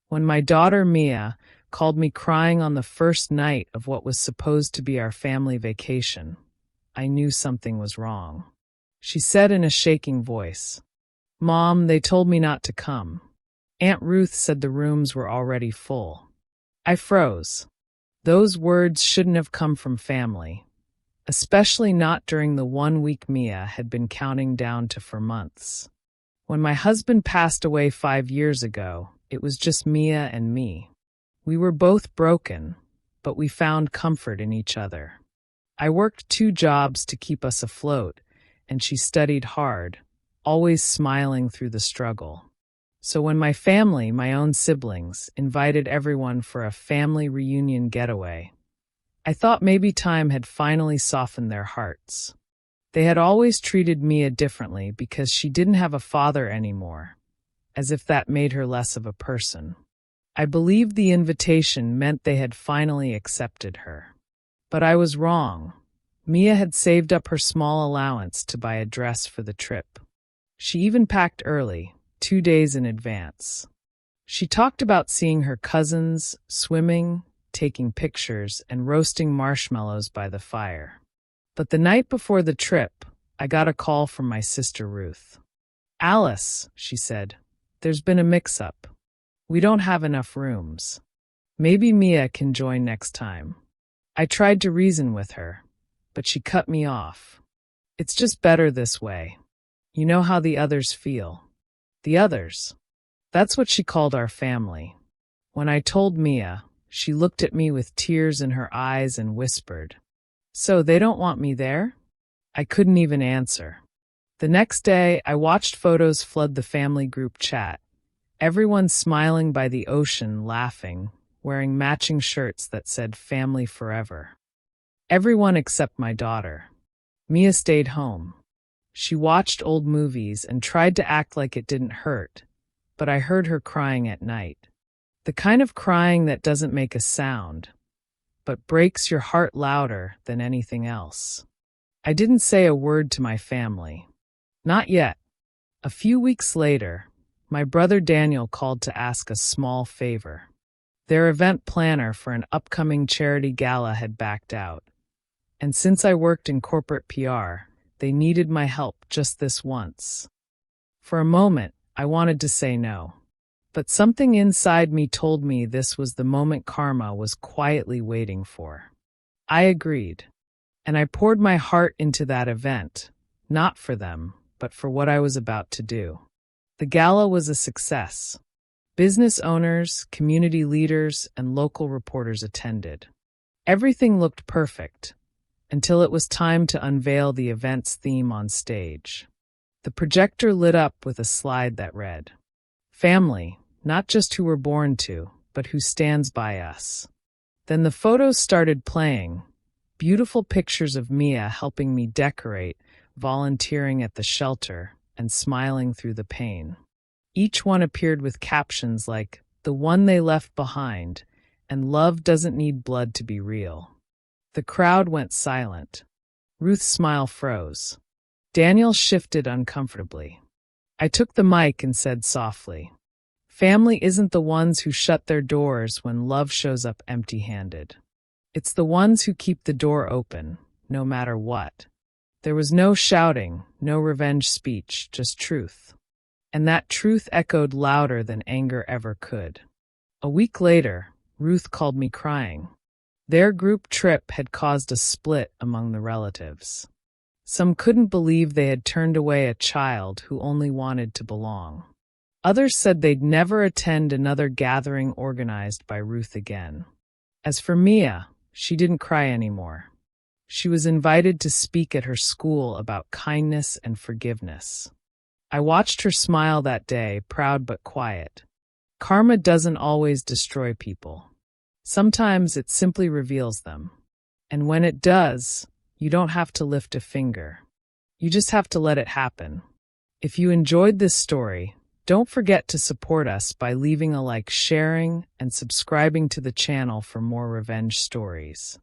When my daughter Mia called me crying on the first night of what was supposed to be our family vacation, I knew something was wrong. She said in a shaking voice, "Mom, they told me not to come. Aunt Ruth said the rooms were already full." I froze. Those words shouldn't have come from family, especially not during the 1 week Mia had been counting down to for months. When my husband passed away 5 years ago, it was just Mia and me. We were both broken, but we found comfort in each other. I worked 2 jobs to keep us afloat, and she studied hard, always smiling through the struggle. So when my family, my own siblings, invited everyone for a family reunion getaway, I thought maybe time had finally softened their hearts. They had always treated Mia differently because she didn't have a father anymore, as if that made her less of a person. I believed the invitation meant they had finally accepted her. But I was wrong. Mia had saved up her small allowance to buy a dress for the trip. She even packed early, 2 days in advance. She talked about seeing her cousins, swimming, taking pictures, and roasting marshmallows by the fire. But the night before the trip, I got a call from my sister Ruth. "Alice," she said, "there's been a mix-up. We don't have enough rooms. Maybe Mia can join next time." I tried to reason with her, but she cut me off. "It's just better this way. You know how the others feel." The others. That's what she called our family. When I told Mia, she looked at me with tears in her eyes and whispered, "So they don't want me there?" I couldn't even answer. The next day, I watched photos flood the family group chat. Everyone smiling by the ocean, laughing, wearing matching shirts that said "Family Forever." Everyone except my daughter. Mia stayed home. She watched old movies and tried to act like it didn't hurt, but I heard her crying at night. The kind of crying that doesn't make a sound, but breaks your heart louder than anything else. I didn't say a word to my family. Not yet. A few weeks later, my brother Daniel called to ask a small favor. Their event planner for an upcoming charity gala had backed out. And since I worked in corporate PR, they needed my help just this once. For a moment, I wanted to say no. But something inside me told me this was the moment karma was quietly waiting for. I agreed. And I poured my heart into that event, not for them, but for what I was about to do. The gala was a success. Business owners, community leaders, and local reporters attended. Everything looked perfect, until it was time to unveil the event's theme on stage. The projector lit up with a slide that read, "Family, not just who we're born to, but who stands by us." Then the photos started playing, beautiful pictures of Mia helping me decorate, volunteering at the shelter, and smiling through the pain. Each one appeared with captions like, "The one they left behind," and "Love doesn't need blood to be real." The crowd went silent. Ruth's smile froze. Daniel shifted uncomfortably. I took the mic and said softly, "Family isn't the ones who shut their doors when love shows up empty-handed. It's the ones who keep the door open, no matter what." There was no shouting, no revenge speech, just truth. And that truth echoed louder than anger ever could. A week later, Ruth called me crying. Their group trip had caused a split among the relatives. Some couldn't believe they had turned away a child who only wanted to belong. Others said they'd never attend another gathering organized by Ruth again. As for Mia, she didn't cry anymore. She was invited to speak at her school about kindness and forgiveness. I watched her smile that day, proud but quiet. Karma doesn't always destroy people. Sometimes it simply reveals them. And when it does, you don't have to lift a finger. You just have to let it happen. If you enjoyed this story, don't forget to support us by leaving a like, sharing, and subscribing to the channel for more revenge stories.